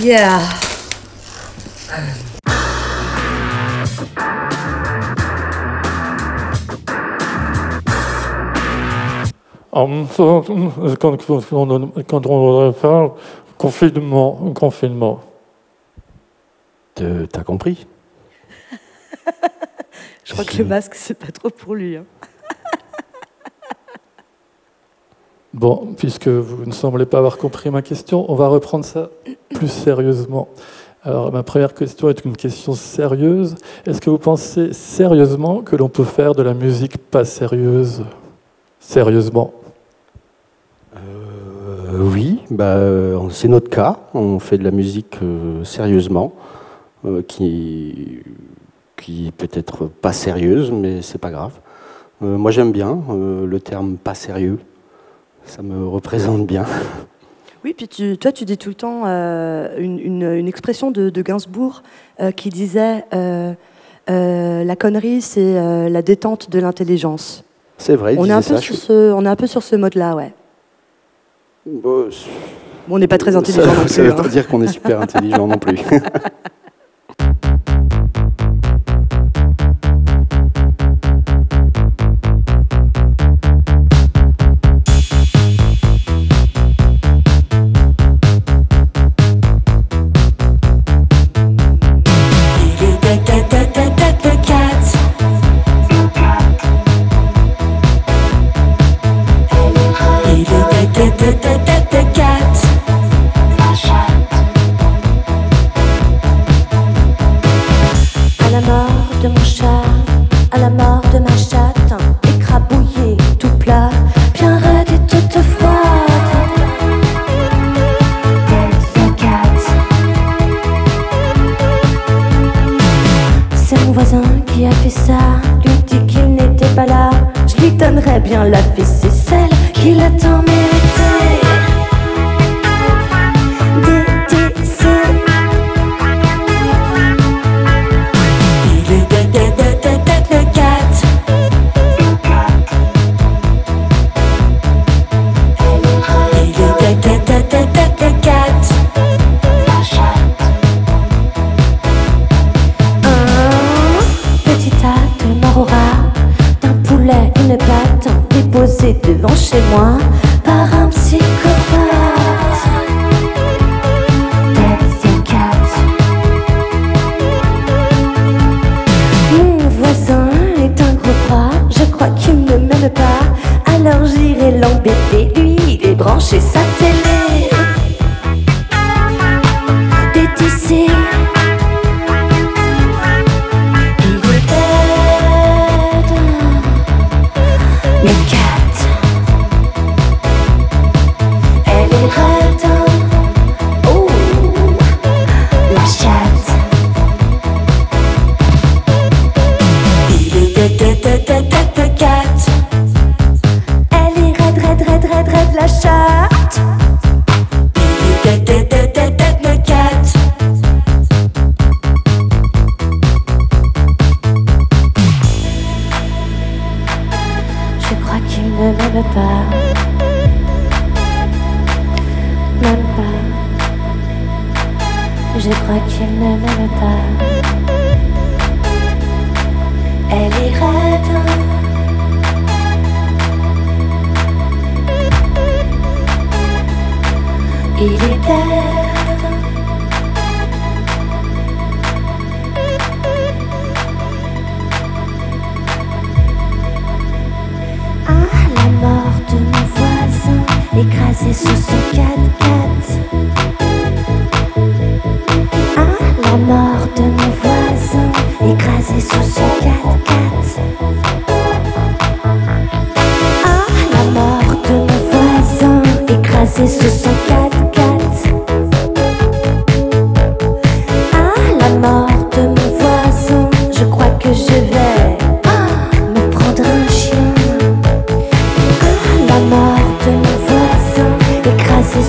Yeah. Quand on parle confinement. T'as compris? Je crois que le masque, c'est pas trop pour lui. Hein. Bon, puisque vous ne semblez pas avoir compris ma question, on va reprendre ça plus sérieusement. Alors, ma première question est une question sérieuse. Est-ce que vous pensez sérieusement que l'on peut faire de la musique pas sérieuse? Sérieusement? Oui, c'est notre cas. On fait de la musique sérieusement, qui est peut-être pas sérieuse, mais c'est pas grave. Moi, j'aime bien le terme pas sérieux. Ça me représente bien. Oui, puis toi, tu dis tout le temps une expression de Gainsbourg qui disait la connerie, c'est la détente de l'intelligence. C'est vrai, on est un peu sur ce mode-là, ouais. Bon, on n'est pas très intelligent non plus. Ça ne veut pas dire qu'on est super intelligent non plus. Bien la fille, c'est celle qui l'a tant mérité. Il est le 4. Il est le 4. Un petit tas de marora, d'un poulet, une patte déposée devant chez moi par un psychopathe. Tête 4. Mon voisin est un gros bras, je crois qu'il ne m'aime pas, alors j'irai l'embêter, lui il est branché sa télé. Détissé. Je crois qu'il ne m'aime pas. Elle est raide. Il est dead. Ah, la mort de mon voisin, écrasé sous son 4x4. La mort de mon voisin, écrasé sous son 4x4. Ah, la mort de mon voisin, écrasé sous son 4x4. Ah, la mort de mon voisin, je crois que je vais me prendre un chien. Ah, la mort de mon voisin, écrasé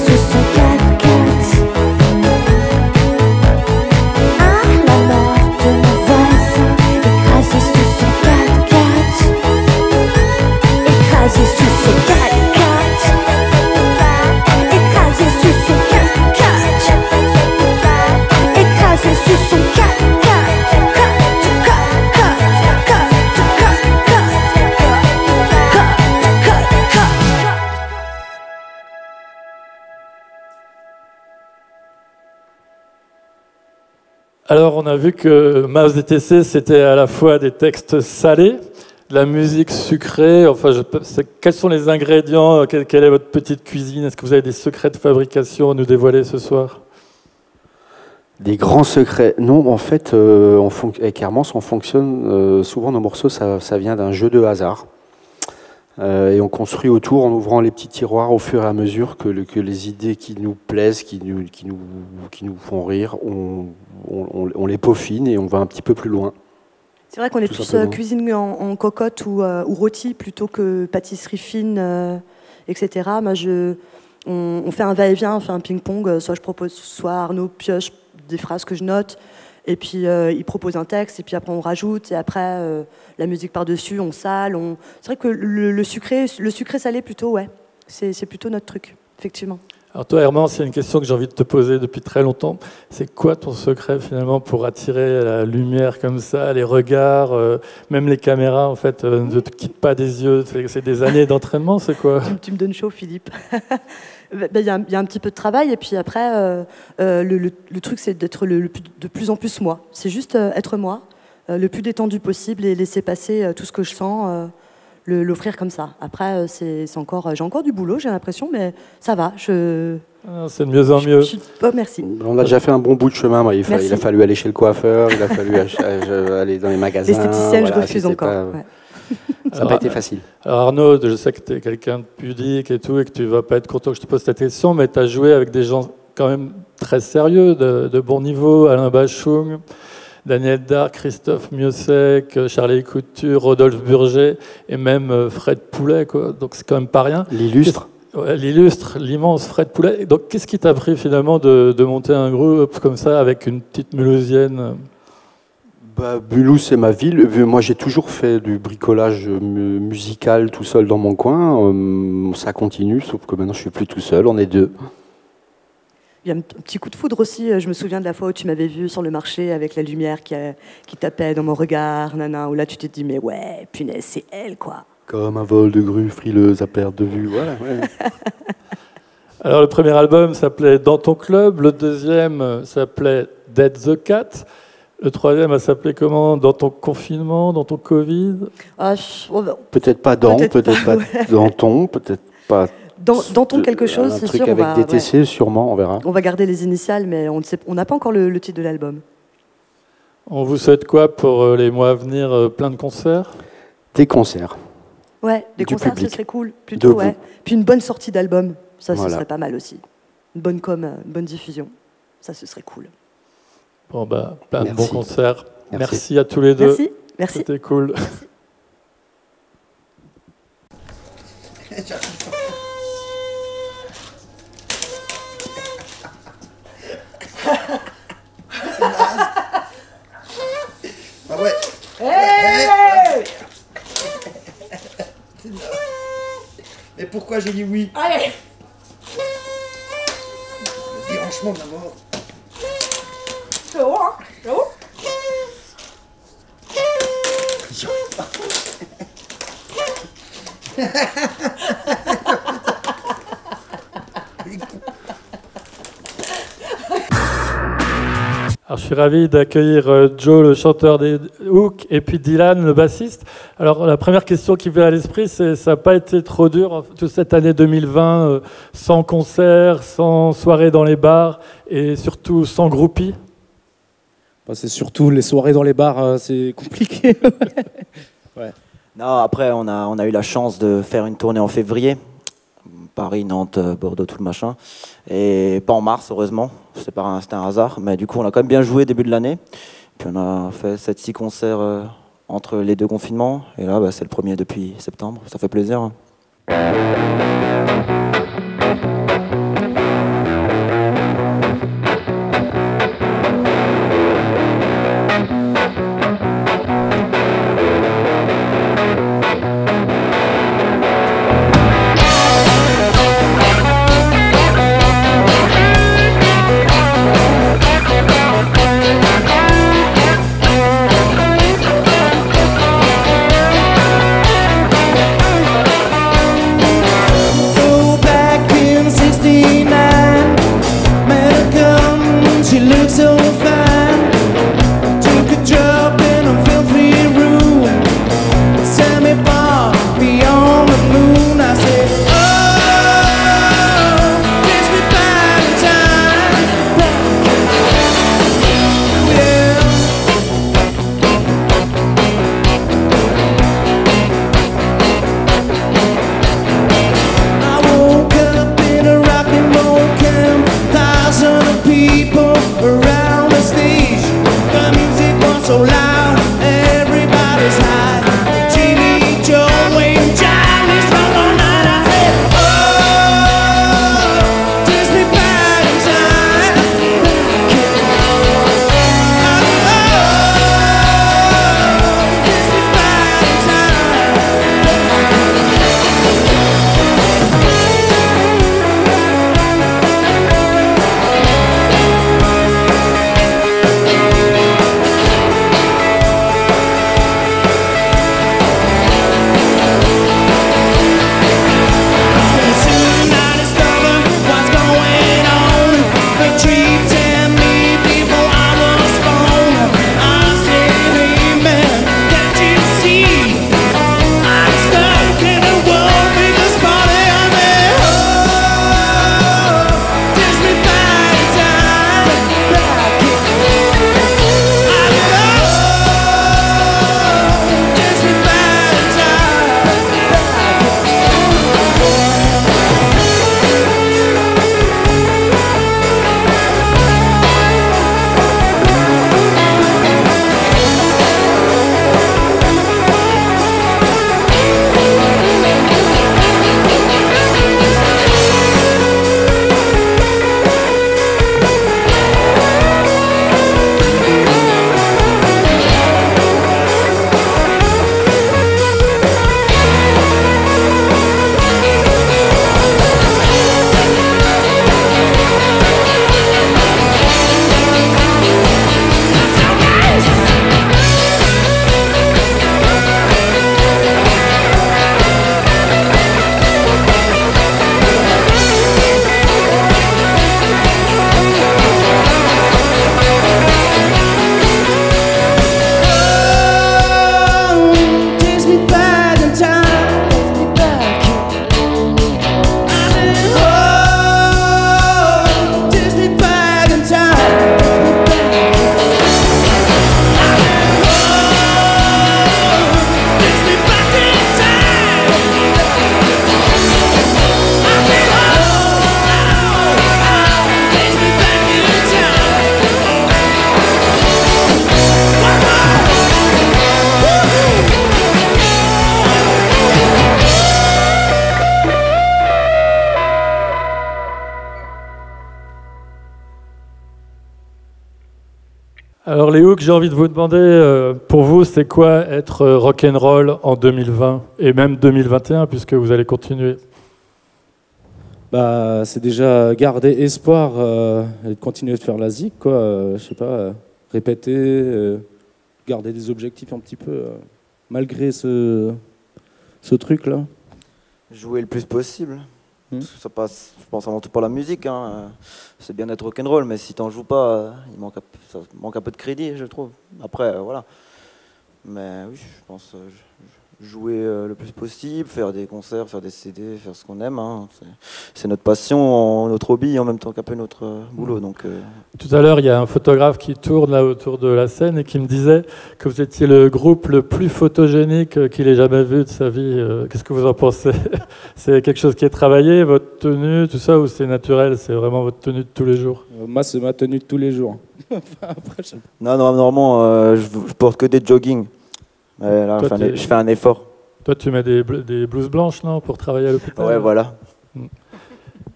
Alors, on a vu que Mouse DTC, c'était à la fois des textes salés, de la musique sucrée. Enfin, quels sont les ingrédients? Quelle est votre petite cuisine? Est-ce que vous avez des secrets de fabrication à nous dévoiler ce soir? Des grands secrets. Non, en fait, avec Hermance, on fonctionne souvent, nos morceaux, ça vient d'un jeu de hasard. Et on construit autour en ouvrant les petits tiroirs au fur et à mesure que les idées qui nous plaisent, qui nous font rire, on les peaufine et on va un petit peu plus loin. C'est vrai qu'on est plus cuisine en cocotte ou rôti plutôt que pâtisserie fine, etc. Moi, on fait un va-et-vient, on fait un ping-pong. Soit je propose, soit Arnaud pioche des phrases que je note. Et puis il propose un texte, et puis après on rajoute, et après la musique par-dessus, on sale. C'est vrai que le sucré salé plutôt, ouais, c'est plutôt notre truc, effectivement. Alors toi, Hermance, il y a une question que j'ai envie de te poser depuis très longtemps. C'est quoi ton secret finalement pour attirer la lumière comme ça, les regards, même les caméras en fait, ne te quittent pas des yeux? C'est des années d'entraînement, c'est quoi? Tu me donnes chaud, Philippe. Il y a un petit peu de travail, et puis après, le truc, c'est d'être de plus en plus moi. C'est juste être moi, le plus détendu possible, et laisser passer tout ce que je sens, l'offrir comme ça. Après, j'ai encore du boulot, j'ai l'impression, mais ça va. C'est de mieux en mieux. Merci. On a déjà fait un bon bout de chemin. Il a fallu aller chez le coiffeur, il a fallu aller dans les magasins. L'esthéticienne, je refuse encore. Ouais. Ça n'a pas été facile. Alors Arnaud, je sais que tu es quelqu'un de pudique et tout, et que tu ne vas pas être content que je te pose cette question, mais tu as joué avec des gens quand même très sérieux, de bon niveau, Alain Bachung, Daniel Darc, Christophe Miossec, Charlie Couture, Rodolphe Burger, et même Fred Poulet, quoi. Donc c'est quand même pas rien. L'illustre. Ouais, l'illustre, l'immense Fred Poulet. Donc qu'est-ce qui t'a pris finalement de monter un groupe comme ça avec une petite mulhousienne? Mulhouse, c'est ma ville. Moi, j'ai toujours fait du bricolage musical tout seul dans mon coin. Ça continue, sauf que maintenant, je suis plus tout seul. On est deux. Il y a un petit coup de foudre aussi. Je me souviens de la fois où tu m'avais vu sur le marché avec la lumière qui tapait dans mon regard, nana, où là, tu t'es dit, mais ouais, punaise, c'est elle, quoi. Comme un vol de grue frileuse à perte de vue. Voilà, ouais. Alors, le premier album s'appelait Dans ton club. Le deuxième s'appelait Dead the Cat. Le troisième a s'appelé comment? Dans ton confinement, dans ton Covid? Peut-être pas dans, peut-être pas dans ton, peut-être pas... Dans ton quelque chose, c'est sûr. Un truc avec DTC, sûrement, on verra. On va garder les initiales, mais on n'a pas encore le titre de l'album. On vous souhaite quoi pour les mois à venir? Plein de concerts? Des concerts. Ouais, des concerts, ce serait cool. Plutôt, ouais. Puis une bonne sortie d'album, ça, ce serait pas mal aussi. Une bonne com, une bonne diffusion, ça, ce serait cool. Bon, plein de bons concerts. Merci à tous les deux. Merci. C'était cool. Merci. Ah ouais. Hey. Mais pourquoi j'ai dit oui? Allez. Le dérangement de la mort. C'est haut, hein? C'est haut. Alors, je suis ravi d'accueillir Joe, le chanteur des Hook, et puis Dylan, le bassiste. Alors, la première question qui vient à l'esprit, c'est ça n'a pas été trop dur, toute cette année 2020, sans concert, sans soirée dans les bars, et surtout sans groupie? C'est surtout les soirées dans les bars, c'est compliqué. Ouais. Non, après, on a eu la chance de faire une tournée en février. Paris, Nantes, Bordeaux, tout le machin. Et pas en mars, heureusement. C'était un hasard. Mais du coup, on a quand même bien joué début de l'année. Puis on a fait 7-6 concerts entre les deux confinements. Et là, c'est le premier depuis septembre. Ça fait plaisir. Hein. so loud, everybody's high. Jimmy, Joe, Wayne, Johnny, smoke all night. I said, oh, Disney back in time. Disney back in time. Alors les Hooks, j'ai envie de vous demander, pour vous, c'est quoi être rock'n'roll en 2020 et même 2021, puisque vous allez continuer? Bah, c'est déjà garder espoir et continuer de faire la zik, quoi. Je sais pas, répéter, garder des objectifs un petit peu, malgré ce truc-là. Jouer le plus possible. Ça passe, je pense, avant tout par la musique. Hein. C'est bien d'être rock'n'roll, mais si t'en joues pas, ça manque un peu de crédit, je trouve. Après, voilà. Mais oui, je pense jouer le plus possible, faire des concerts, faire des CD, faire ce qu'on aime. Hein. C'est notre passion, notre hobby, en même temps qu'un peu notre boulot. Donc, Tout à l'heure, il y a un photographe qui tourne là autour de la scène et qui me disait que vous étiez le groupe le plus photogénique qu'il ait jamais vu de sa vie. Qu'est-ce que vous en pensez? C'est quelque chose qui est travaillé, votre tenue, tout ça, ou c'est naturel? C'est vraiment votre tenue de tous les jours? Moi, c'est ma tenue de tous les jours. Après, non, normalement, je porte que des jogging. Là, Toi, je fais un effort. Toi, tu mets des blouses blanches, non, pour travailler à l'hôpital? Ouais, voilà.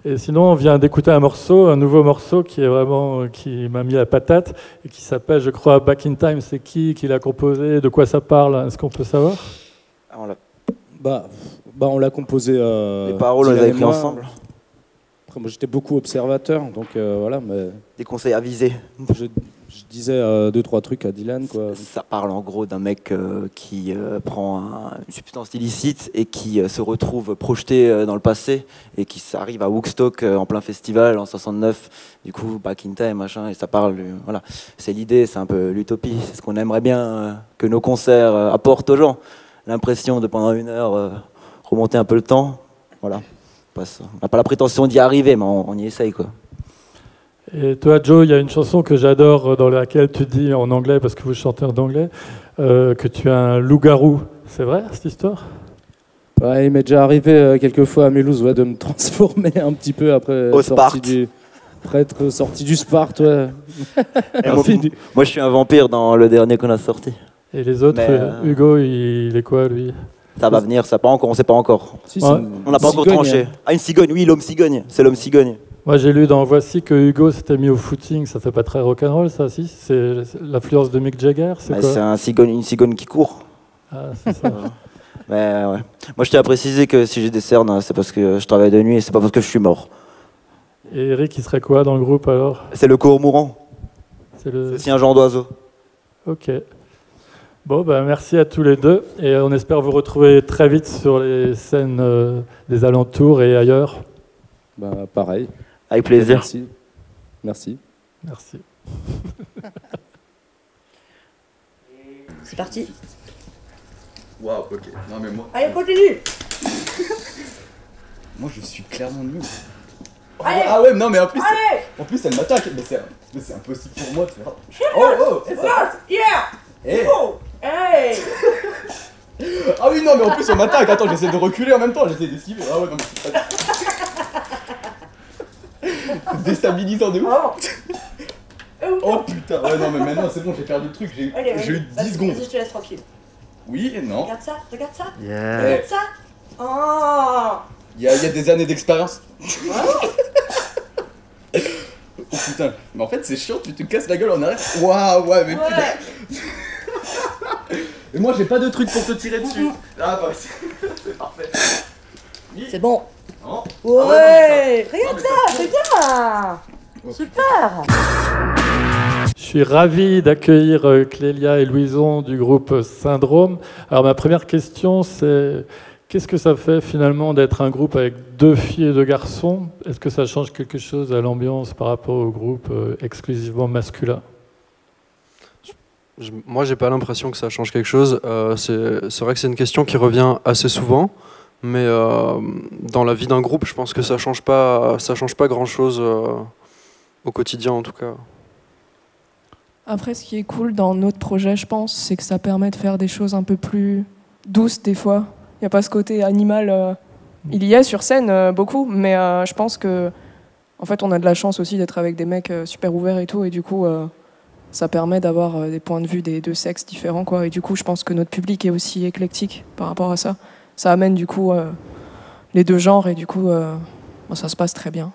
Et sinon, on vient d'écouter un nouveau morceau qui m'a mis la patate et qui s'appelle, je crois, Back in Time. C'est qui l'a composé? De quoi ça parle? Est-ce qu'on peut savoir? On l'a composé. Les paroles, on les a écrites ensemble. Après, moi, j'étais beaucoup observateur, donc voilà. Mais des conseils avisés. Je disais 2-3 trucs à Dylan, quoi. Ça parle en gros d'un mec qui prend une substance illicite et qui se retrouve projeté dans le passé et qui arrive à Woodstock en plein festival en 69. Du coup, Back in Time, machin, et ça parle. Voilà, c'est l'idée, c'est un peu l'utopie. C'est ce qu'on aimerait bien que nos concerts apportent aux gens. L'impression de pendant une heure remonter un peu le temps. Voilà. On n'a pas la prétention d'y arriver, mais on y essaye, quoi. Et toi, Joe, il y a une chanson que j'adore dans laquelle tu dis en anglais, parce que vous chantez en anglais, que tu es un loup-garou. C'est vrai, cette histoire? Ouais, il m'est déjà arrivé quelques fois à Mulhouse de me transformer un petit peu après au Sparte. Prêtre sorti du Sparte, ouais. Moi, je suis un vampire dans le dernier qu'on a sorti. Et les autres, Hugo, il est quoi, lui? Ça va venir, ça pas encore, on sait pas encore. Si, Ouais. On n'a pas encore tranché. Ah, une cigogne, oui, l'homme cigogne. C'est l'homme cigogne. Moi, j'ai lu dans Voici que Hugo s'était mis au footing. Ça fait pas très rock'n'roll, ça, si? C'est l'influence de Mick Jagger, c'est quoi? C'est une cigogne qui court. Ah, c'est ça. Mais ouais. Moi, je tiens à préciser que si j'ai des cernes, c'est parce que je travaille de nuit et c'est pas parce que je suis mort. Et Eric, il serait quoi dans le groupe, alors? C'est le court mourant. C'est le... aussi un genre d'oiseau. Ok. Bon, bah, merci à tous les deux. Et on espère vous retrouver très vite sur les scènes des alentours et ailleurs. Bah, pareil. Avec plaisir. Merci. Merci. Merci. C'est parti. Waouh, ok. Non, mais moi. Allez, continue. Moi, je suis clairement nul. Oh, Allez. ah ouais, non, mais en plus, Allez. en plus elle m'attaque. Mais c'est impossible pour moi de faire. Oh, ça... Yeah. Eh. Oh. Hey. Ah oui, non, mais en plus, on m'attaque. Attends, j'essaie de reculer en même temps. J'essaie d'esquiver. Ah ouais, non, mais c'est pas. C'est déstabilisant de ouf. Oh putain. Ouais, non, mais maintenant, c'est bon, j'ai perdu le truc. J'ai eu 10 secondes. Vas-y, je te laisse tranquille. Oui et non. Regarde ça, regarde ça. Yeah. Regarde ça. Oh. Il y a des années d'expérience. Oh putain, mais en fait c'est chiant, tu te casses la gueule en arrière. Waouh, ouais, mais putain. Et moi j'ai pas de truc pour te tirer dessus. Ah bah c'est parfait. C'est bon. Non. Ouais. Regarde mais ça, c'est bien. Super. Je suis ravi d'accueillir Clélia et Louison du groupe Syndrome. Alors ma première question, c'est qu'est-ce que ça fait finalement d'être un groupe avec 2 filles et 2 garçons? Est-ce que ça change quelque chose à l'ambiance par rapport au groupe exclusivement masculin? Moi, j'ai pas l'impression que ça change quelque chose. C'est vrai que c'est une question qui revient assez souvent, mais dans la vie d'un groupe, je pense que ça change pas grand-chose au quotidien en tout cas. Après, ce qui est cool dans notre projet, je pense, c'est que ça permet de faire des choses un peu plus douces des fois. Il n'y a pas ce côté animal. Il y est sur scène beaucoup, mais je pense que en fait, on a de la chance aussi d'être avec des mecs super ouverts et tout, et du coup, ça permet d'avoir des points de vue des 2 sexes différents, quoi. Et du coup, je pense que notre public est aussi éclectique par rapport à ça. Ça amène du coup les 2 genres, et du coup, ça se passe très bien.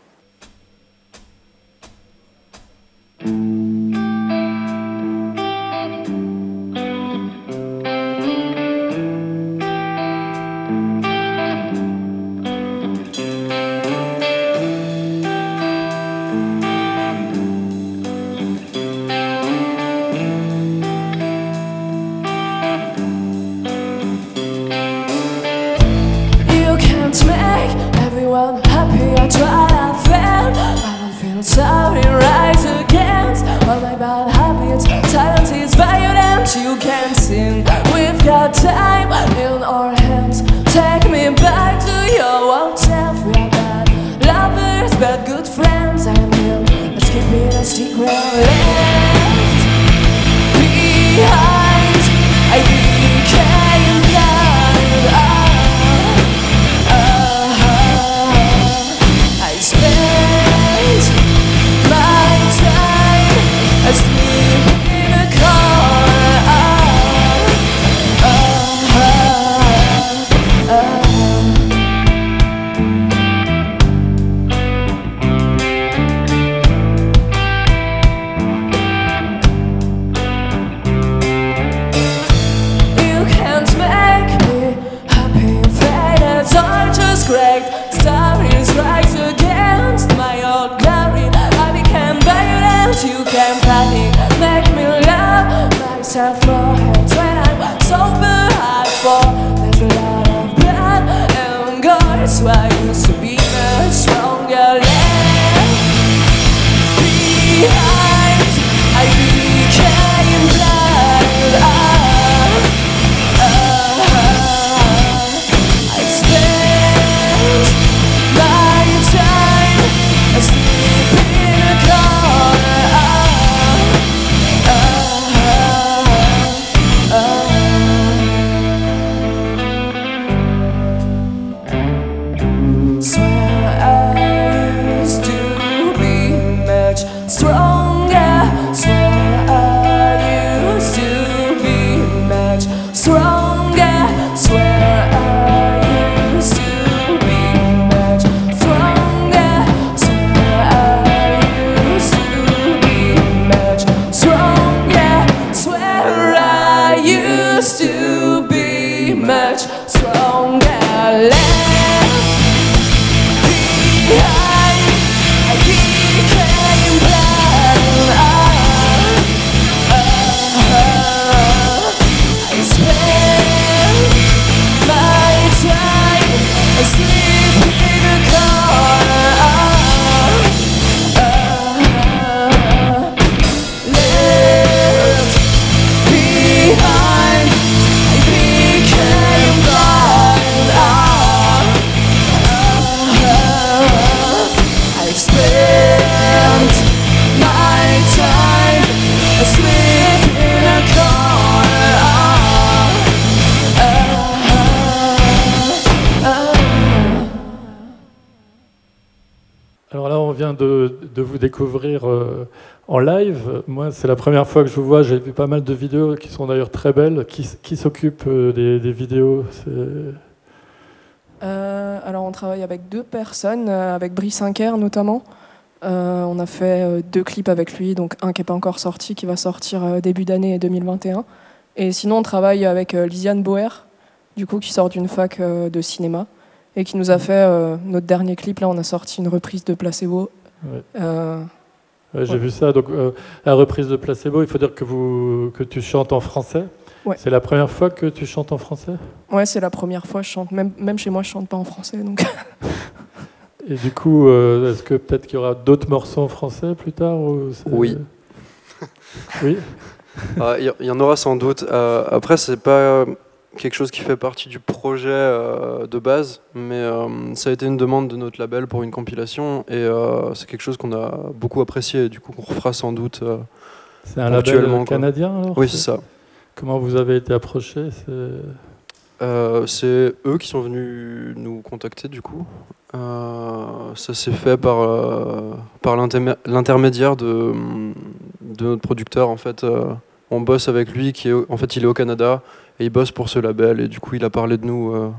Sorry, rise against all my bad habits. Silence is violent, you can't sin. We've got time in our hands. Take me back to your old self. We are bad lovers, but good friends. I'm real, let's keep it a secret. Left behind, I became blind. I spent my time asleep in a car. You can't make me happy. Faded are just great. Stories rise against my old glory. I became violent, you can panic. Make me love myself for hands. When I'm sober, I fall. There's a lot of blood and gore. So I used to be much stronger. Left behind, I became blind. I spent my time asleep in a corner. Swear I used to be used to be much stronger. Left behind, I became blind. I spent my time asleep in a corner. Left behind, I became blind. I spent my time asleep in a corner. Alors là, on vient de vous découvrir en live. Moi, c'est la première fois que je vous vois. J'ai vu pas mal de vidéos qui sont d'ailleurs très belles. Qui s'occupe des vidéos? Alors, on travaille avec 2 personnes, avec Brice Inker notamment. On a fait 2 clips avec lui, donc un qui n'est pas encore sorti, qui va sortir début d'année 2021. Et sinon, on travaille avec Lisiane Boer, du coup, qui sort d'une fac de cinéma et qui nous a fait notre dernier clip. Là, on a sorti une reprise de Placebo. Ouais. Ouais, j'ai vu ça. Donc, la reprise de Placebo, il faut dire que tu chantes en français. Ouais. C'est la première fois que tu chantes en français? Ouais, c'est la première fois. Je chante, même chez moi, je chante pas en français. Donc. Et du coup, est-ce que peut-être qu'il y aura d'autres morceaux en français plus tard ou Oui. Oui. Il y en aura sans doute. Après, c'est pas quelque chose qui fait partie du projet de base, mais ça a été une demande de notre label pour une compilation, et c'est quelque chose qu'on a beaucoup apprécié, et du coup qu'on refera sans doute. C'est un label canadien alors? Oui, c'est ça. Comment vous avez été approché? C'est eux qui sont venus nous contacter du coup. Ça s'est fait par l'intermédiaire de notre producteur en fait. On bosse avec lui, en fait il est au Canada et il bosse pour ce label, et du coup il a parlé de nous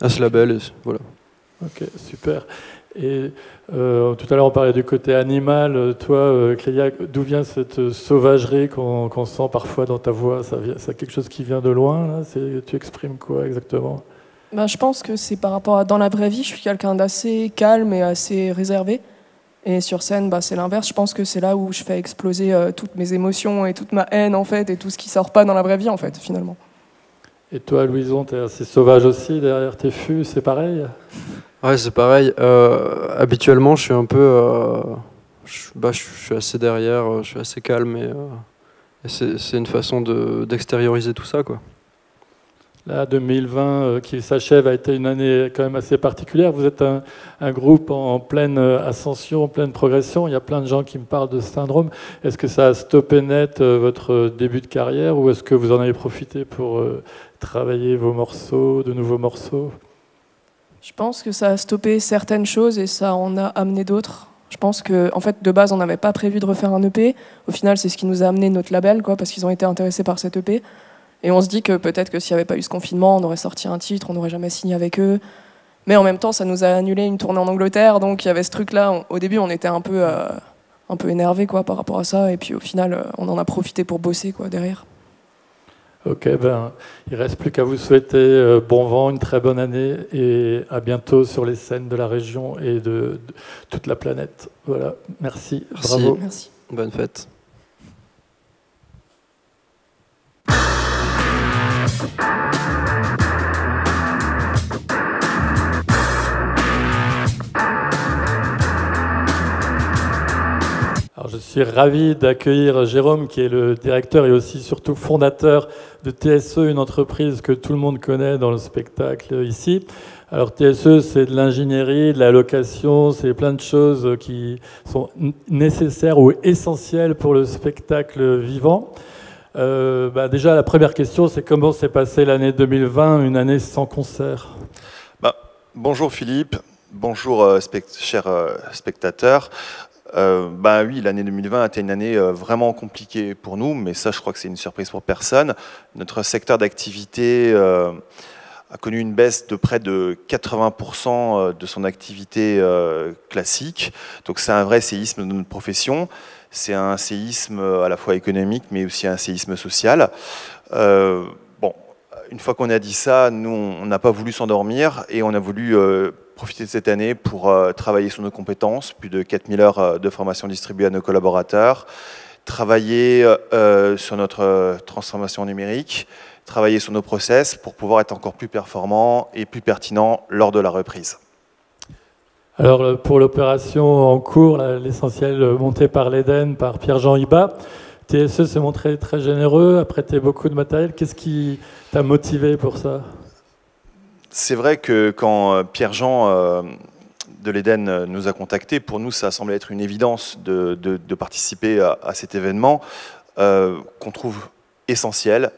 à ce label, et voilà. Ok, super. Et tout à l'heure on parlait du côté animal. Toi, Clélia, d'où vient cette sauvagerie qu'on sent parfois dans ta voix? C'est quelque chose qui vient de loin là? Tu exprimes quoi exactement? Ben, je pense que c'est par rapport à dans la vraie vie, je suis quelqu'un d'assez calme et assez réservé. Et sur scène, c'est l'inverse. Je pense que c'est là où je fais exploser toutes mes émotions et toute ma haine en fait, et tout ce qui sort pas dans la vraie vie en fait, finalement. Et toi, Louison, t'es assez sauvage aussi derrière tes fûts, c'est pareil? Ouais, c'est pareil. Habituellement, je suis un peu, je suis assez derrière, je suis assez calme, et c'est une façon d'extérioriser tout ça, quoi. Là, 2020 qui s'achève a été une année quand même assez particulière. Vous êtes un groupe en pleine ascension, en pleine progression. Il y a plein de gens qui me parlent de ce syndrome. Est-ce que ça a stoppé net votre début de carrière, ou est-ce que vous en avez profité pour travailler vos morceaux, de nouveaux morceaux? Je pense que ça a stoppé certaines choses et ça en a amené d'autres. Je pense que, en fait, de base, on n'avait pas prévu de refaire un EP. Au final, c'est ce qui nous a amené notre label, quoi, parce qu'ils ont été intéressés par cet EP. Et on se dit que peut-être que s'il n'y avait pas eu ce confinement, on aurait sorti un titre, on n'aurait jamais signé avec eux. Mais en même temps, ça nous a annulé une tournée en Angleterre, donc il y avait ce truc-là. Au début, on était un peu énervés quoi, par rapport à ça, et puis au final, on en a profité pour bosser quoi, derrière. Ok, il ne reste plus qu'à vous souhaiter bon vent, une très bonne année, et à bientôt sur les scènes de la région et de toute la planète. Voilà, merci. Bravo. Merci. Bonne fête. Alors, je suis ravi d'accueillir Jérôme, qui est le directeur et aussi surtout fondateur de TSE, une entreprise que tout le monde connaît dans le spectacle ici. Alors TSE, c'est de l'ingénierie, de la location, c'est plein de choses qui sont nécessaires ou essentielles pour le spectacle vivant. Déjà, la première question, c'est comment s'est passée l'année 2020, une année sans concert? Bonjour Philippe, bonjour chers spectateurs. Oui, l'année 2020 a été une année vraiment compliquée pour nous, mais ça, je crois que c'est une surprise pour personne. Notre secteur d'activité a connu une baisse de près de 80% de son activité classique. Donc c'est un vrai séisme de notre profession. C'est un séisme à la fois économique, mais aussi un séisme social. une fois qu'on a dit ça, nous, on n'a pas voulu s'endormir et on a voulu profiter de cette année pour travailler sur nos compétences, plus de 4000 heures de formation distribuée à nos collaborateurs, travailler sur notre transformation numérique, travailler sur nos process pour pouvoir être encore plus performants et plus pertinents lors de la reprise. Alors pour l'opération en cours, l'essentiel monté par l'Eden, par Pierre-Jean Iba, TSE s'est montré très généreux, a prêté beaucoup de matériel. Qu'est-ce qui t'a motivé pour ça? C'est vrai que quand Pierre-Jean de l'Eden nous a contactés, pour nous ça a semblé être une évidence de participer à cet événement qu'on trouve essentiel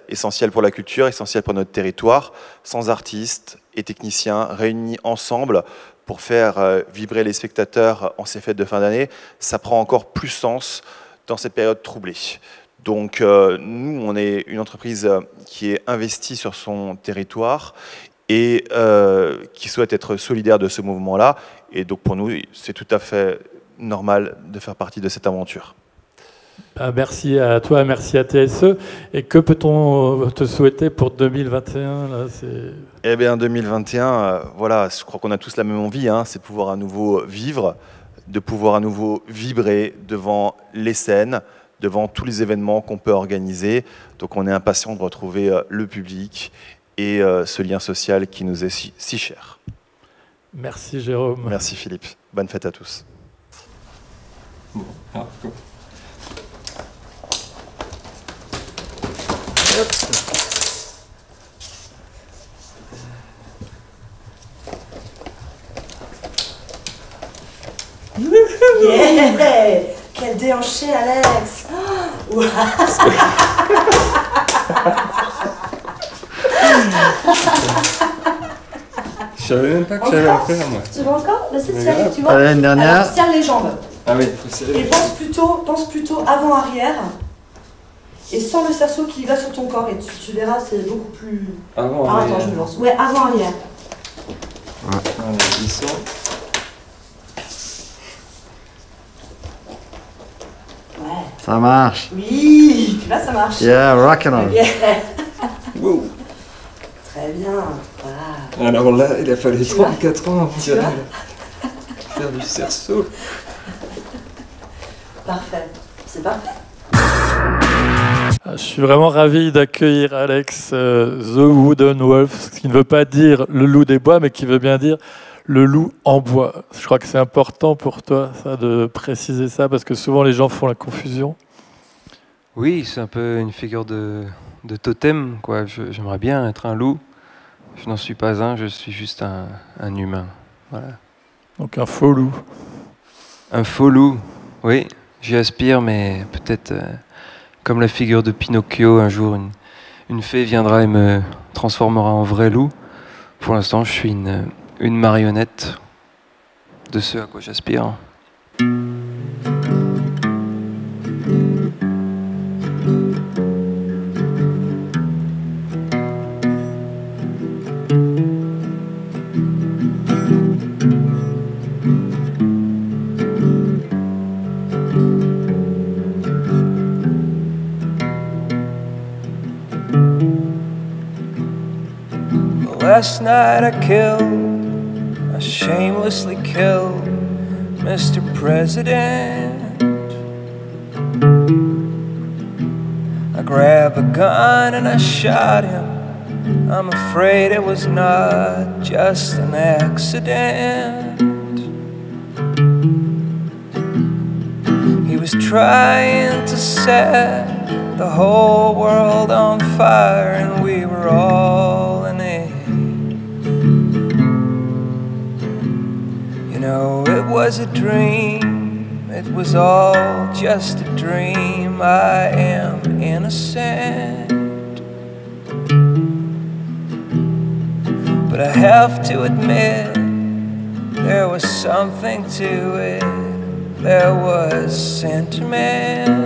pour la culture, essentiel pour notre territoire, sans artistes et techniciens réunis ensemble pour faire vibrer les spectateurs en ces fêtes de fin d'année, ça prend encore plus sens dans cette période troublée. Donc nous, on est une entreprise qui est investie sur son territoire et qui souhaite être solidaire de ce mouvement-là. Et donc pour nous, c'est tout à fait normal de faire partie de cette aventure. Merci à toi, merci à TSE. Et que peut-on te souhaiter pour 2021 là, Eh bien 2021, voilà, je crois qu'on a tous la même envie, hein, c'est de pouvoir à nouveau vivre, de pouvoir à nouveau vibrer devant les scènes, devant tous les événements qu'on peut organiser. Donc on est impatient de retrouver le public et ce lien social qui nous est si cher. Merci Jérôme. Merci Philippe. Bonne fête à tous. Bon. Ah, cool. Yeah! Quel déhanché, Alex! Oh, Je savais même pas que j'allais en faire, moi. Tu veux encore? Vas-y, tiens, tu vois. L'année dernière. Alors, serre les jambes. Ah oui, il faut serrer. Et pense plutôt avant-arrière. Et sens le cerceau qui va sur ton corps. Et tu verras, c'est beaucoup plus... Avant-arrière. Attends, je me lance. Ouais, avant-arrière. Ouais. Allez, glissons. Ouais. Ça marche. Oui, là ça marche. Yeah, rock and roll. Yeah. Wow. Très bien. Voilà. Alors là, il a fallu 34 ans avant Tu vois faire du cerceau. Parfait. C'est parfait. Je suis vraiment ravi d'accueillir Alex The Wooden Wolf, ce qui ne veut pas dire le loup des bois, mais qui veut bien dire le loup en bois. Je crois que c'est important pour toi ça, de préciser ça, parce que souvent les gens font la confusion. Oui, c'est un peu une figure de totem, quoi. J'aimerais bien être un loup. Je n'en suis pas un, je suis juste un humain. Voilà. Donc un faux loup. Un faux loup, oui. J'y aspire, mais peut-être comme la figure de Pinocchio, un jour une fée viendra et me transformera en vrai loup. Pour l'instant, je suis une marionnette de ce à quoi j'aspire. Last night I shamelessly killed Mr. President. I grabbed a gun and I shot him. I'm afraid it was not just an accident. He was trying to set the whole world on fire, and we were all in it. You know, it was a dream, it was all just a dream. I am innocent, but I have to admit there was something to it. There was sentiment.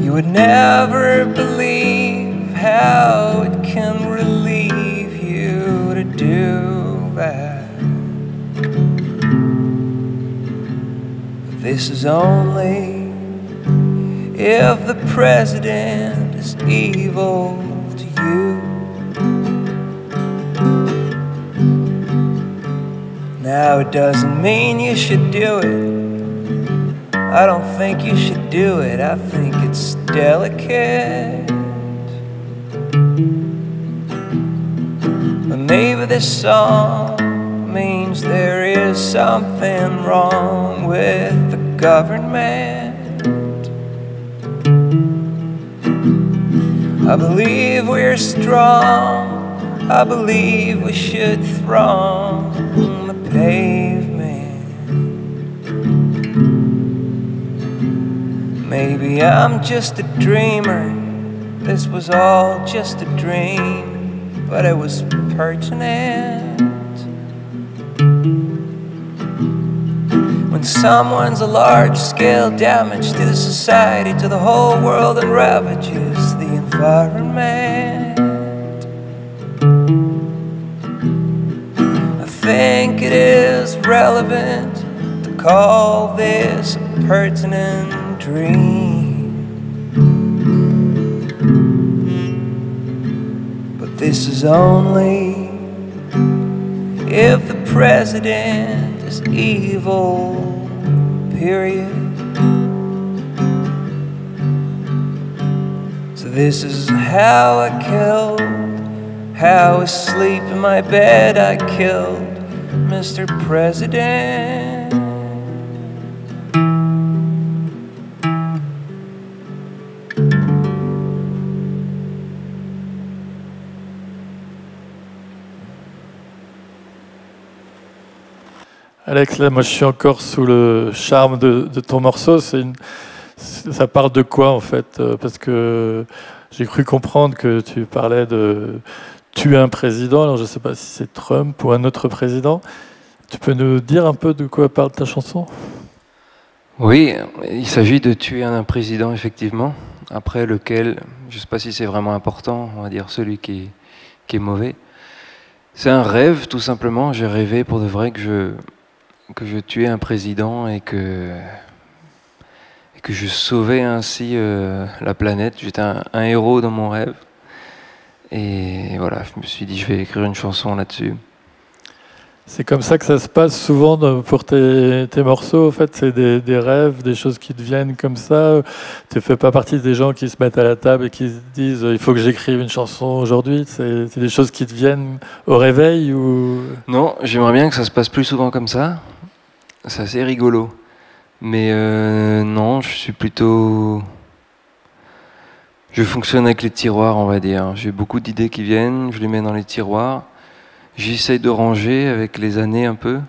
You would never believe how it can relieve you to do that. But this is only if the president is evil to you. Now it doesn't mean you should do it. I don't think you should do it. I think it's delicate. But maybe this song means there is something wrong with the government. I believe we're strong. I believe we should throng the pavement. Maybe I'm just a dreamer. This was all just a dream, but it was pertinent. When someone's a large-scale damage to the society, to the whole world, and ravages the environment, I think it is relevant to call this a pertinent dream. But this is only if the president is evil, period. So this is how I killed, how asleep in my bed I killed Mr. President. Alex, là, moi je suis encore sous le charme de ton morceau. Ça parle de quoi en fait? Parce que j'ai cru comprendre que tu parlais de tuer un président. Alors je ne sais pas si c'est Trump ou un autre président. Tu peux nous dire un peu de quoi parle ta chanson? Oui, il s'agit de tuer un président, effectivement. Après lequel, je ne sais pas si c'est vraiment important, on va dire celui qui est mauvais. C'est un rêve, tout simplement. J'ai rêvé pour de vrai que je tuais un président et que je sauvais ainsi la planète. J'étais un héros dans mon rêve. Et voilà, je me suis dit, je vais écrire une chanson là-dessus. C'est comme ça que ça se passe souvent pour tes morceaux, en fait, c'est des rêves, des choses qui te viennent comme ça. Tu ne fais pas partie des gens qui se mettent à la table et qui se disent il faut que j'écrive une chanson aujourd'hui. C'est des choses qui te viennent au réveil ou... Non, j'aimerais bien que ça se passe plus souvent comme ça. C'est assez rigolo. Mais non, je suis plutôt... Je fonctionne avec les tiroirs, on va dire. J'ai beaucoup d'idées qui viennent, je les mets dans les tiroirs. J'essaye de ranger avec les années un peu.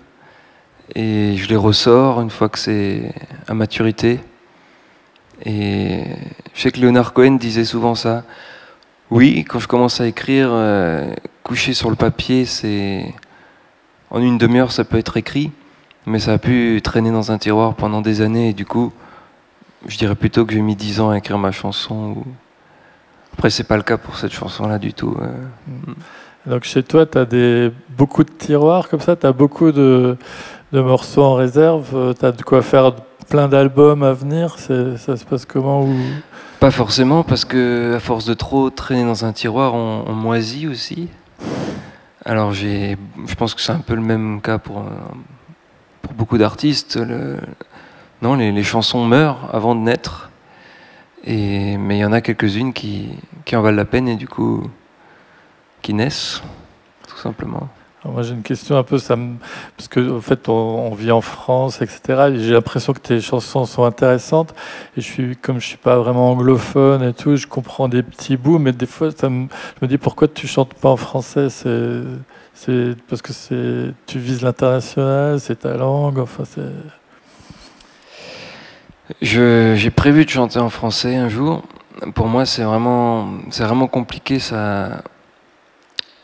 Et je les ressors une fois que c'est à maturité. Et je sais que Leonard Cohen disait souvent ça. Oui, quand je commence à écrire, coucher sur le papier, c'est... En une demi-heure, ça peut être écrit. Mais ça a pu traîner dans un tiroir pendant des années. Et du coup, je dirais plutôt que j'ai mis 10 ans à écrire ma chanson. Après, c'est pas le cas pour cette chanson-là du tout. Donc chez toi, tu as beaucoup de tiroirs comme ça, tu as beaucoup de morceaux en réserve, tu as de quoi faire plein d'albums à venir, ça se passe comment ou... Pas forcément, parce que à force de trop traîner dans un tiroir, on moisit aussi. Alors je pense que c'est un peu le même cas pour beaucoup d'artistes. Non, les chansons meurent avant de naître, mais il y en a quelques-unes qui en valent la peine et du coup... qui naissent, tout simplement. Alors moi j'ai une question un peu, parce que en fait on vit en France, etc. Et j'ai l'impression que tes chansons sont intéressantes. Et comme je suis pas vraiment anglophone et tout, je comprends des petits bouts, mais des fois je me dis pourquoi tu chantes pas en français? C'est parce que tu vises l'international, c'est ta langue, enfin c'est... J'ai prévu de chanter en français un jour. Pour moi c'est vraiment compliqué ça.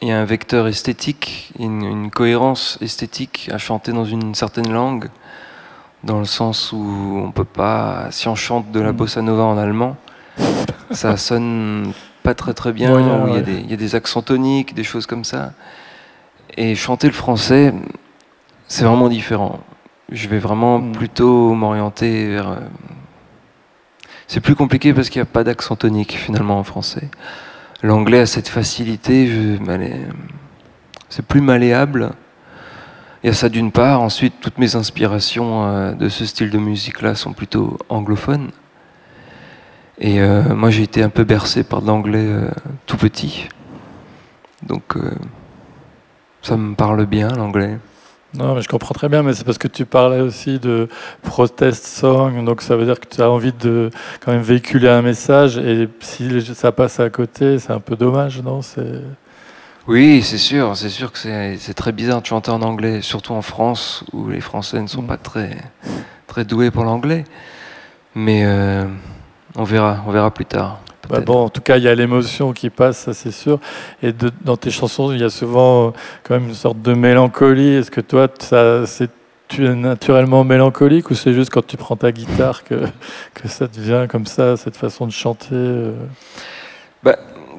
Il y a un vecteur esthétique, une cohérence esthétique à chanter dans une certaine langue, dans le sens où on peut pas, si on chante de la bossa nova en allemand, ça sonne pas très bien, où il y a des accents toniques, des choses comme ça. Et chanter le français, c'est vraiment différent. Je vais vraiment plutôt m'orienter vers... c'est plus compliqué parce qu'il n'y a pas d'accent tonique finalement en français. L'anglais a cette facilité, c'est plus malléable. Il y a ça d'une part. Ensuite, toutes mes inspirations de ce style de musique-là sont plutôt anglophones. Et moi, j'ai été un peu bercé par de l'anglais tout petit. Donc, ça me parle bien, l'anglais. Non, mais je comprends très bien, mais c'est parce que tu parlais aussi de protest song, donc ça veut dire que tu as envie de quand même véhiculer un message, et si ça passe à côté, c'est un peu dommage, non? Oui, c'est sûr que c'est très bizarre de chanter en anglais, surtout en France, où les Français ne sont pas très doués pour l'anglais. Mais on verra plus tard. Bah bon, en tout cas, il y a l'émotion qui passe, ça c'est sûr. Et dans tes chansons, il y a souvent quand même une sorte de mélancolie. Est-ce que toi, tu es naturellement mélancolique, ou c'est juste quand tu prends ta guitare que ça devient comme ça, cette façon de chanter Bah,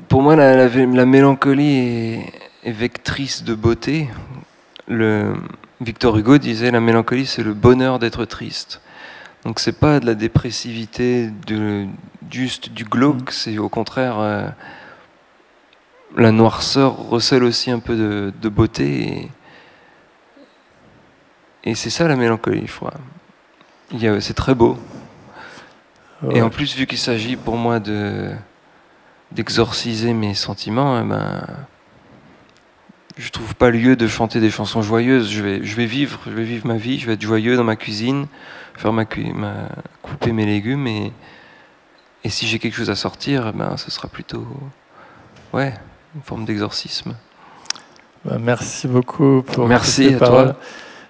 pour moi, la mélancolie est vectrice de beauté. Victor Hugo disait la mélancolie, c'est le bonheur d'être triste. Donc c'est pas de la dépressivité, juste du glauque, c'est au contraire la noirceur recèle aussi un peu de beauté, et c'est ça la mélancolie, je crois. C'est très beau. Ouais. Et en plus, vu qu'il s'agit pour moi d'exorciser mes sentiments, je trouve pas lieu de chanter des chansons joyeuses. Je vais vivre ma vie, je vais être joyeux dans ma cuisine, faire couper mes légumes, et si j'ai quelque chose à sortir, ce sera plutôt une forme d'exorcisme. Merci beaucoup pour Merci ces à paroles. toi.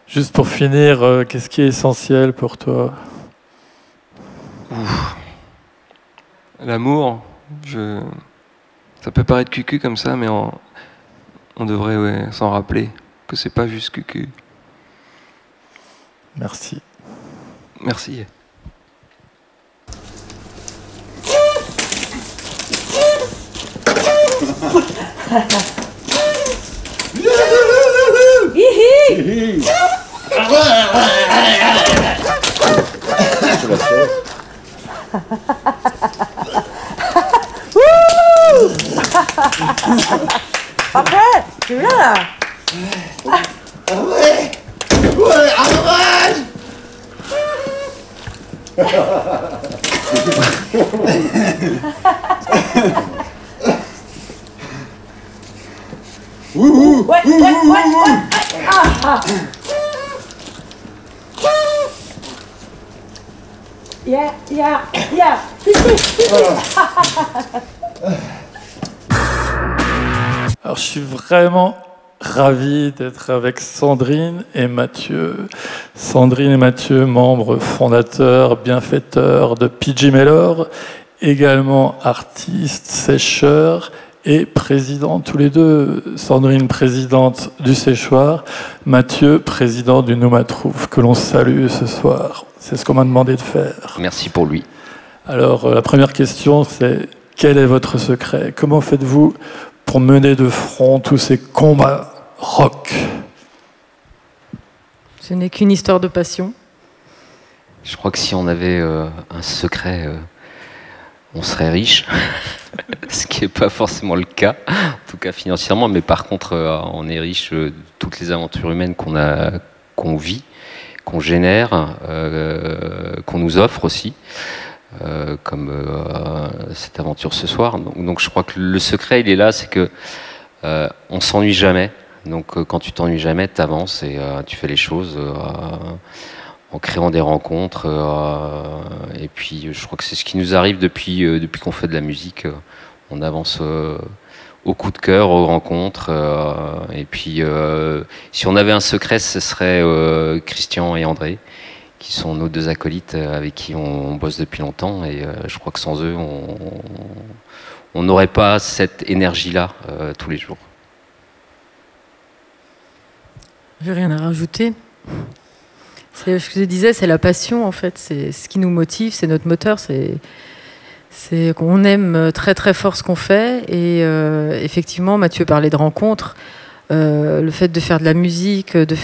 Juste pour finir, qu'est-ce qui est essentiel pour toi? L'amour, ça peut paraître cucu comme ça, mais on devrait s'en rappeler que c'est pas juste cucu. Merci. Merci. Après, tu es là. Yeah. Alors, je suis vraiment ravi d'être avec Sandrine et Mathieu. Sandrine et Mathieu, membres fondateurs, bienfaiteurs de PG Mellor, également artistes, sécheurs et présidents, tous les deux. Sandrine, présidente du Séchoir, Mathieu, président du Noumatrouve, que l'on salue ce soir. C'est ce qu'on m'a demandé de faire. Merci pour lui. Alors, la première question, c'est quel est votre secret? Comment faites-vous pour mener de front tous ces combats rock? Ce n'est qu'une histoire de passion. Je crois que si on avait un secret, on serait riche, ce qui n'est pas forcément le cas, en tout cas financièrement, mais par contre, on est riche de toutes les aventures humaines qu'on vit, qu'on génère, qu'on nous offre aussi. Comme cette aventure ce soir. Donc je crois que le secret, il est là, c'est que on s'ennuie jamais. Donc quand tu t'ennuies jamais, tu avances et tu fais les choses en créant des rencontres. Et puis je crois que c'est ce qui nous arrive depuis qu'on fait de la musique. On avance au coup de cœur, aux rencontres. Et puis si on avait un secret, ce serait Christian et André, qui sont nos deux acolytes avec qui on bosse depuis longtemps, et je crois que sans eux, on n'aurait pas cette énergie-là tous les jours. J'ai rien à rajouter. Ce que je disais, c'est la passion en fait, c'est ce qui nous motive, c'est notre moteur, c'est qu'on aime très très fort ce qu'on fait, et effectivement, Mathieu parlait de rencontres. Le fait de faire de la musique, de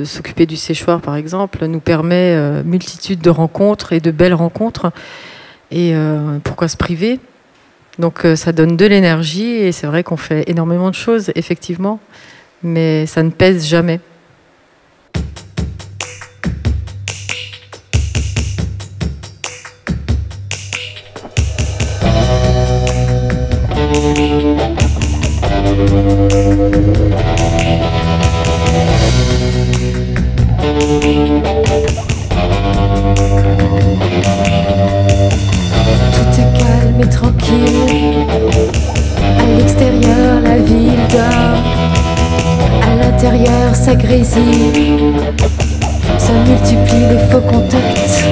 s'occuper du séchoir par exemple, nous permet multitude de rencontres et de belles rencontres. Et pourquoi se priver? Donc ça donne de l'énergie et c'est vrai qu'on fait énormément de choses effectivement, mais ça ne pèse jamais. Tout est calme et tranquille. À l'extérieur, la ville dort. À l'intérieur, ça grésille. Ça multiplie les faux contacts,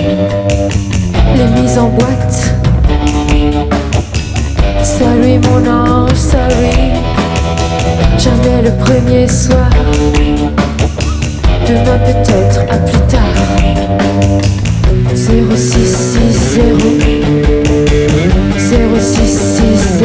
les mises en boîte. Sorry mon ange, sorry. Jamais le premier soir. Demain peut-être, à plus tard. 0660 0660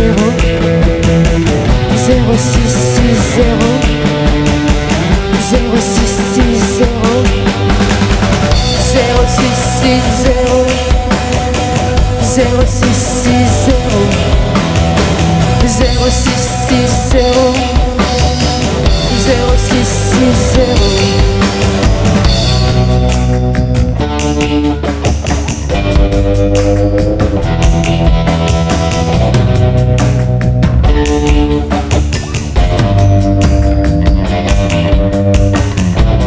0660 0660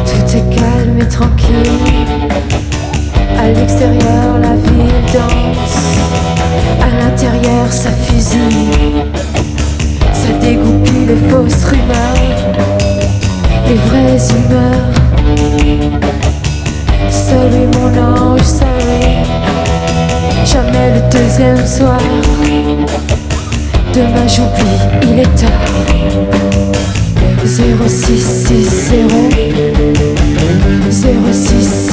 Tout est calme et tranquille. À l'extérieur, la ville danse. À l'intérieur, ça fusille. Ça dégoupille les fausses rumeurs, les vraies humeurs. Sorry mon ange, sorry. Jamais le deuxième soir. Demain j'oublie, il est tard. 0660 0660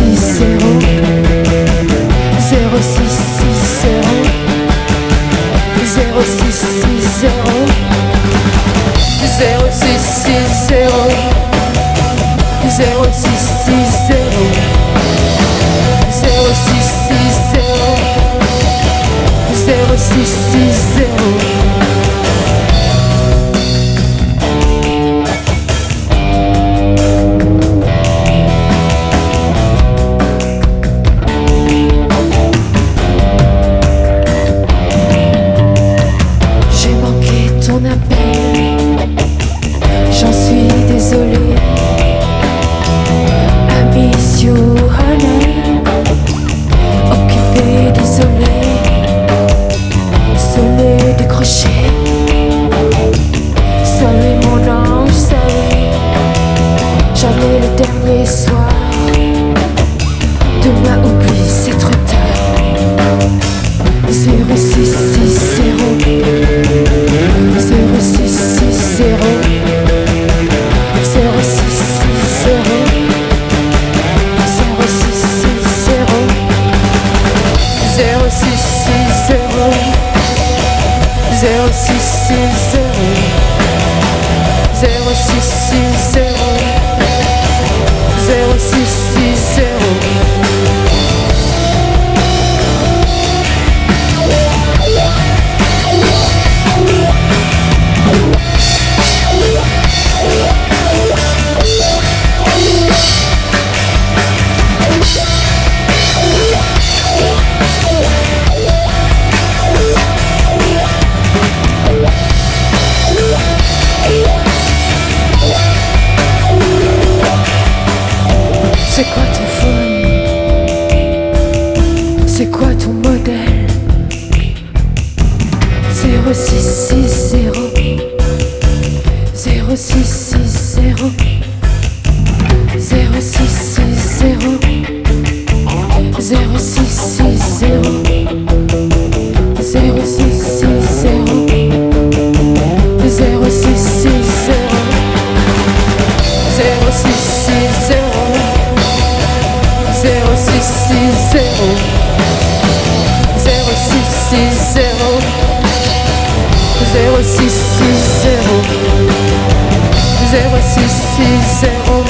0660 0660 J'ai manqué ton appel, j'en suis désolée. I miss you, honey. Occupé d'isoler, sonner, décrocher. Sorry mon ange, sorry. Jamais le dernier soir. Demain oublie, c'est trop tard. 0660 0660 C'est quoi ton phone? C'est quoi ton modèle? 0660 0660 0660 0660 0660 0660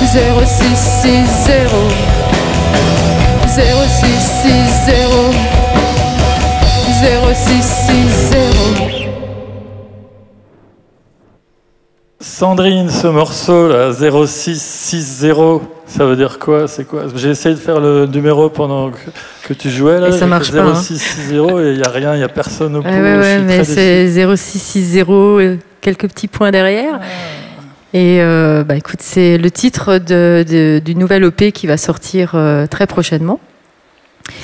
0660 0660 0660. Sandrine, ce morceau là, 0660, ça veut dire quoi? C'est quoi? J'ai essayé de faire le numéro pendant que tu jouais là. Et ça marche pas. 0660 et il n'y a rien, il n'y a personne au bout. Ouais, mais c'est 0660, quelques petits points derrière. Et bah, écoute, c'est le titre du nouvel EP qui va sortir très prochainement.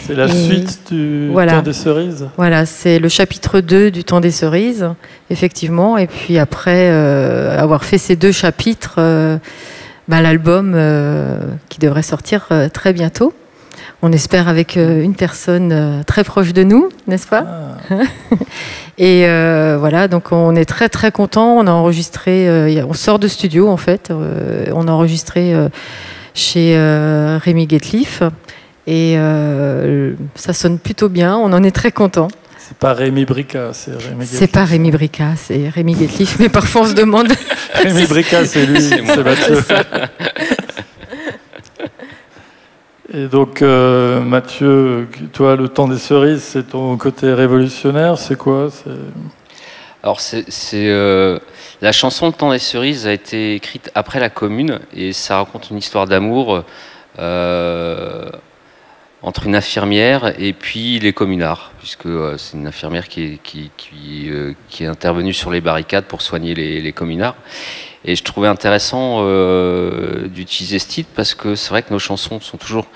C'est la suite du Temps des Cerises. Voilà, c'est le chapitre 2 du Temps des Cerises, effectivement. Et puis après avoir fait ces 2 chapitres, bah, l'album qui devrait sortir très bientôt. On espère avec une personne très proche de nous, n'est-ce pas? Et voilà, donc on est très très contents. On a enregistré, on sort de studio en fait. On a enregistré chez Rémi Guetliff. Et ça sonne plutôt bien, on en est très content. C'est pas Rémi Brica, c'est Rémi Guetliff. C'est pas Rémi Brica, c'est Rémi Guetliff, mais parfois on se demande. Rémi Brica, c'est lui, c'est Mathieu. Et donc, Mathieu, toi, le Temps des Cerises, c'est ton côté révolutionnaire, c'est quoi? Alors, la chanson Le Temps des Cerises a été écrite après la Commune, et ça raconte une histoire d'amour entre une infirmière et puis les communards, puisque c'est une infirmière qui est intervenue sur les barricades pour soigner les communards. Et je trouvais intéressant d'utiliser ce titre parce que c'est vrai que nos chansons sont toujours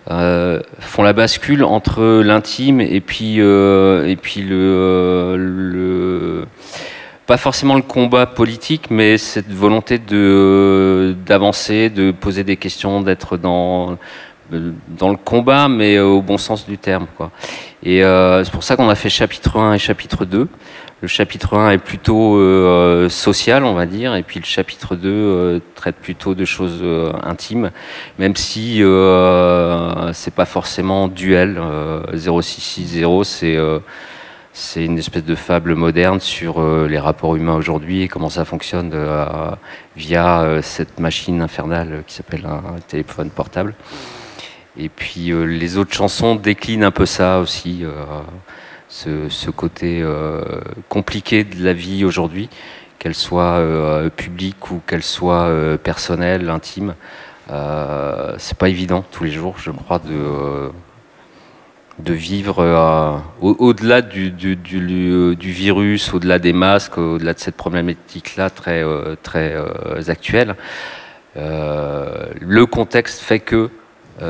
font la bascule entre l'intime et puis pas forcément le combat politique, mais cette volonté d'avancer, de poser des questions, d'être dans le combat, mais au bon sens du terme, quoi. Et c'est pour ça qu'on a fait chapitre 1 et chapitre 2. Le chapitre 1 est plutôt social, on va dire, et puis le chapitre 2 traite plutôt de choses intimes, même si c'est pas forcément duel. 0660, c'est une espèce de fable moderne sur les rapports humains aujourd'hui et comment ça fonctionne via cette machine infernale qui s'appelle un téléphone portable. Et puis les autres chansons déclinent un peu ça aussi, ce côté compliqué de la vie aujourd'hui, qu'elle soit publique ou qu'elle soit personnelle, intime. C'est pas évident tous les jours, je crois, de vivre au-delà du virus, au-delà des masques, au-delà de cette problématique-là très actuelle. Le contexte fait que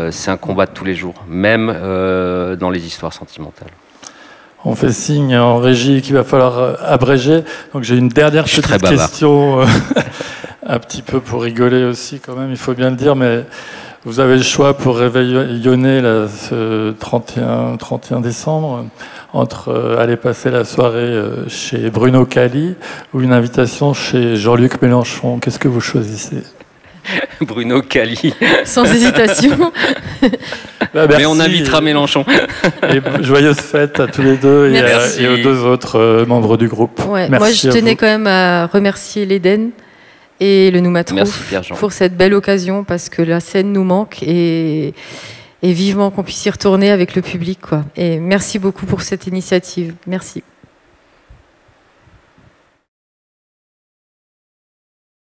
c'est un combat de tous les jours, même dans les histoires sentimentales. On fait signe en régie qu'il va falloir abréger. Donc j'ai une dernière petite question, un petit peu pour rigoler aussi quand même, il faut bien le dire, mais vous avez le choix pour réveillonner là, ce 31 décembre entre aller passer la soirée chez Bruno Cali ou une invitation chez Jean-Luc Mélenchon. Qu'est-ce que vous choisissez? Bruno Cali. Sans hésitation. Bah, mais on invitera Mélenchon. Et joyeuses fêtes à tous les deux et aux deux autres membres du groupe. Ouais, moi, je tenais quand même à remercier l'Eden et le Noumatrouf pour cette belle occasion parce que la scène nous manque et vivement qu'on puisse y retourner avec le public, quoi. Et merci beaucoup pour cette initiative. Merci.